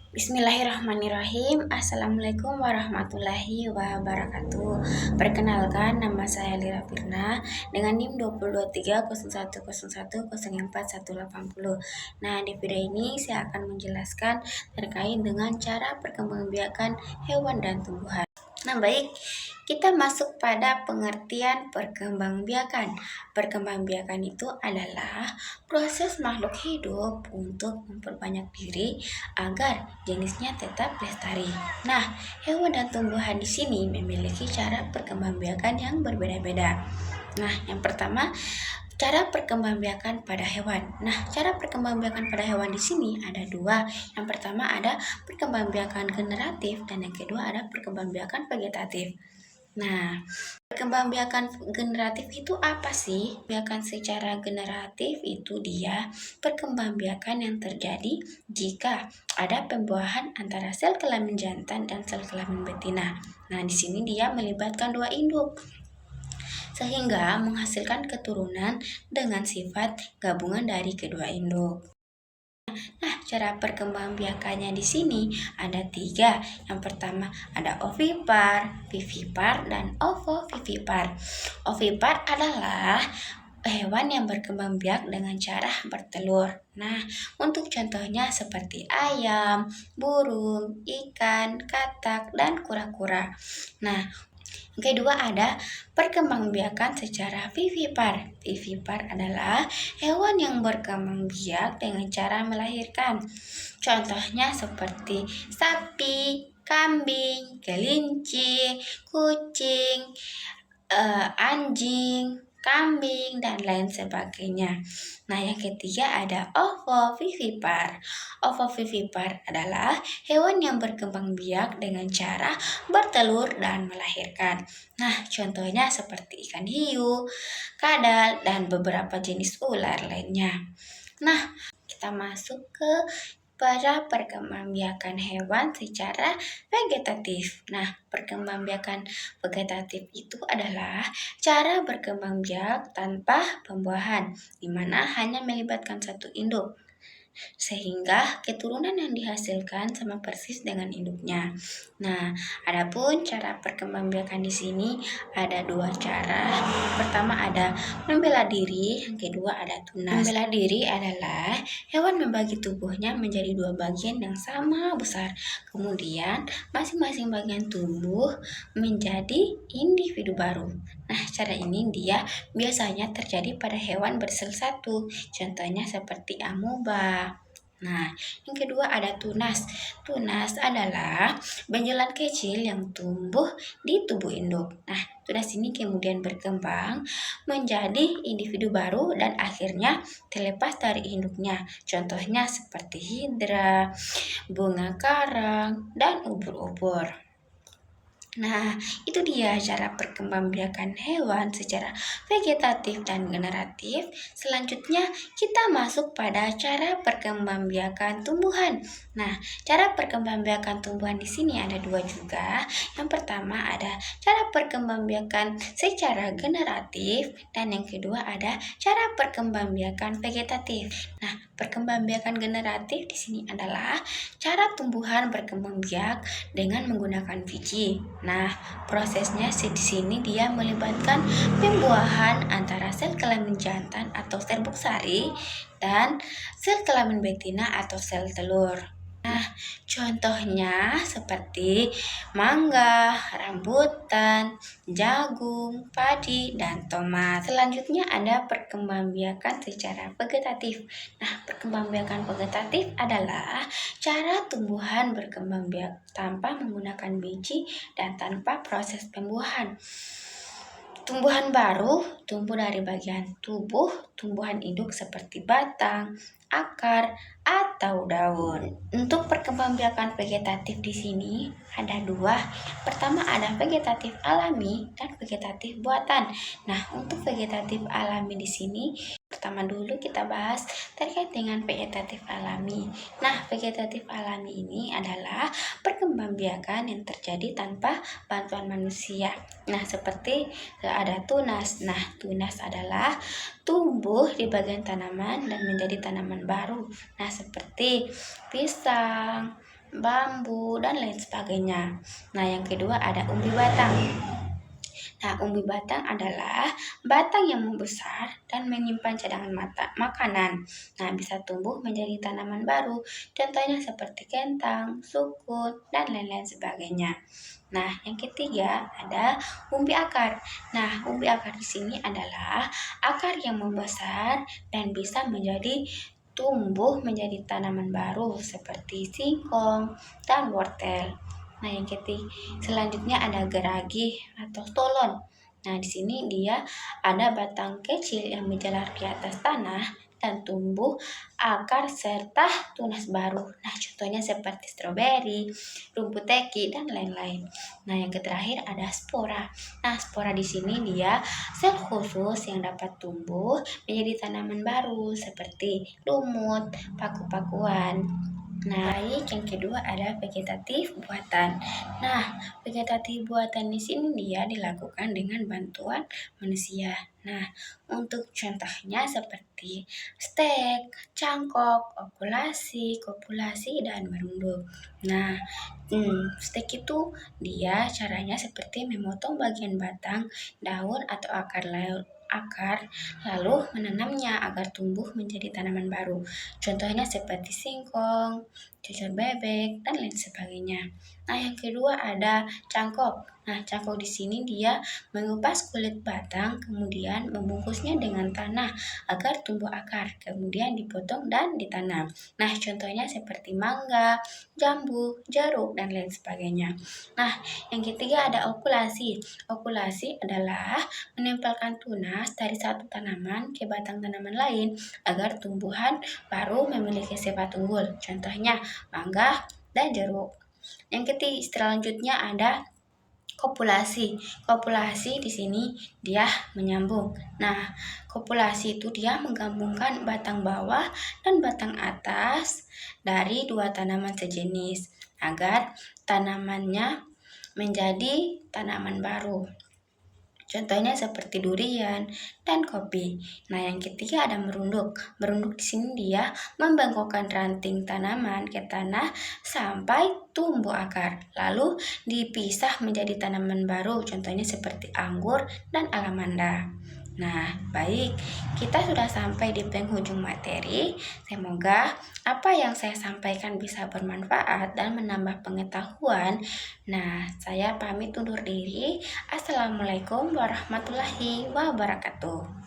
Bismillahirrahmanirrahim. Assalamualaikum warahmatullahi wabarakatuh. Perkenalkan, nama saya Lira Firna dengan NIM 202301010480. Nah, di video ini saya akan menjelaskan terkait dengan cara perkembangbiakan hewan dan tumbuhan. Nah, baik, kita masuk pada pengertian perkembangbiakan. Perkembangbiakan itu adalah proses makhluk hidup untuk memperbanyak diri agar jenisnya tetap lestari. Nah, hewan dan tumbuhan di sini memiliki cara perkembangbiakan yang berbeda-beda. Nah, yang pertama, cara perkembangbiakan pada hewan. Nah, cara perkembangbiakan pada hewan di sini ada dua. Yang pertama ada perkembangbiakan generatif dan yang kedua ada perkembangbiakan vegetatif. Nah, perkembangbiakan generatif itu apa sih? Biakan secara generatif itu dia perkembangbiakan yang terjadi jika ada pembuahan antara sel kelamin jantan dan sel kelamin betina. Nah, di sini dia melibatkan dua induk sehingga menghasilkan keturunan dengan sifat gabungan dari kedua induk. Nah, cara perkembangbiakannya di sini ada tiga. Yang pertama ada ovipar, vivipar, dan ovovivipar. Ovipar adalah hewan yang berkembang biak dengan cara bertelur. Nah, untuk contohnya seperti ayam, burung, ikan, katak, dan kura-kura. Nah, yang kedua ada perkembangbiakan secara vivipar. Vivipar adalah hewan yang berkembang biak dengan cara melahirkan. Contohnya seperti sapi, kambing, kelinci, kucing, anjing, kambing, dan lain sebagainya. Nah, yang ketiga ada ovovivipar. Ovovivipar adalah hewan yang berkembang biak dengan cara bertelur dan melahirkan. Nah, contohnya seperti ikan hiu, kadal, dan beberapa jenis ular lainnya. Nah, kita masuk ke pada perkembangbiakan hewan secara vegetatif. Nah, perkembangbiakan vegetatif itu adalah cara berkembang biak tanpa pembuahan, di mana hanya melibatkan satu induk sehingga keturunan yang dihasilkan sama persis dengan induknya. Nah, adapun cara perkembangbiakan di sini ada dua cara. Pertama ada membela diri, yang kedua ada tunas. Membela diri adalah hewan membagi tubuhnya menjadi dua bagian yang sama besar. Kemudian masing-masing bagian tubuh menjadi individu baru. Nah, cara ini dia biasanya terjadi pada hewan bersel satu. Contohnya seperti amoeba. Nah, yang kedua ada tunas. Tunas adalah benjolan kecil yang tumbuh di tubuh induk. Nah, tunas ini kemudian berkembang menjadi individu baru dan akhirnya terlepas dari induknya. Contohnya seperti hidra, bunga karang, dan ubur-ubur. Nah, itu dia cara perkembangbiakan hewan secara vegetatif dan generatif. Selanjutnya, kita masuk pada cara perkembangbiakan tumbuhan. Nah, cara perkembangbiakan tumbuhan di sini ada dua juga. Yang pertama ada cara perkembangbiakan secara generatif dan yang kedua ada cara perkembangbiakan vegetatif. Nah, perkembangbiakan generatif di sini adalah cara tumbuhan berkembang biak dengan menggunakan biji. Nah, prosesnya di sini dia melibatkan pembuahan antara sel kelamin jantan atau serbuk sari dan sel kelamin betina atau sel telur. Nah, contohnya seperti mangga, rambutan, jagung, padi, dan tomat. Selanjutnya ada perkembangbiakan secara vegetatif. Nah, perkembangbiakan vegetatif adalah cara tumbuhan berkembang biak tanpa menggunakan biji dan tanpa proses pembuahan. Tumbuhan baru tumbuh dari bagian tubuh tumbuhan induk seperti batang, akar, atau daun. Untuk perkembangbiakan vegetatif di sini ada dua. Pertama ada vegetatif alami dan vegetatif buatan. Nah, untuk vegetatif alami di sini pertama dulu kita bahas terkait dengan vegetatif alami. Nah, vegetatif alami ini adalah perkembangbiakan yang terjadi tanpa bantuan manusia. Nah, seperti ada tunas. Nah, tunas adalah tumbuh di bagian tanaman dan menjadi tanaman baru. Nah, seperti pisang, bambu, dan lain sebagainya. Nah, yang kedua ada umbi batang. Nah, umbi batang adalah batang yang membesar dan menyimpan cadangan makanan. Nah, bisa tumbuh menjadi tanaman baru. Contohnya seperti kentang, sukun, dan lain-lain sebagainya. Nah, yang ketiga ada umbi akar. Nah, umbi akar di sini adalah akar yang membesar dan bisa menjadi tumbuh menjadi tanaman baru seperti singkong dan wortel. Nah, yang ketiga selanjutnya ada geragi atau tolon. Nah, di sini dia ada batang kecil yang menjalar di atas tanah dan tumbuh akar serta tunas baru. Nah, contohnya seperti stroberi, rumput teki, dan lain-lain. Nah, yang terakhir ada spora. Nah, spora di sini dia sel khusus yang dapat tumbuh menjadi tanaman baru seperti lumut, paku-pakuan. Nah, baik, yang kedua ada vegetatif buatan. Nah, vegetatif buatan di sini dia dilakukan dengan bantuan manusia. Nah, untuk contohnya seperti stek, cangkok, okulasi, kopulasi, dan merunduk. Nah, stek itu dia caranya seperti memotong bagian batang, daun, atau akar lalu menanamnya agar tumbuh menjadi tanaman baru. Contohnya seperti singkong, cucur bebek, dan lain sebagainya. Nah, yang kedua ada cangkok. Nah, cangkok di sini dia mengupas kulit batang, kemudian membungkusnya dengan tanah agar tumbuh akar, kemudian dipotong dan ditanam. Nah, contohnya seperti mangga, jambu, jeruk, dan lain sebagainya. Nah, yang ketiga ada okulasi. Okulasi adalah menempelkan tunas dari satu tanaman ke batang tanaman lain agar tumbuhan baru memiliki sifat unggul. Contohnya mangga dan jeruk. Yang ketiga, selanjutnya ada kopulasi. Kopulasi di sini dia menyambung. Nah, kopulasi itu dia menggabungkan batang bawah dan batang atas dari dua tanaman sejenis agar tanamannya menjadi tanaman baru. Contohnya seperti durian dan kopi. Nah, yang ketiga ada merunduk. Merunduk di sini dia membengkokkan ranting tanaman ke tanah sampai tumbuh akar. Lalu dipisah menjadi tanaman baru. Contohnya seperti anggur dan alamanda. Nah, baik, kita sudah sampai di penghujung materi. Semoga apa yang saya sampaikan bisa bermanfaat dan menambah pengetahuan. Nah, saya pamit undur diri. Assalamualaikum warahmatullahi wabarakatuh.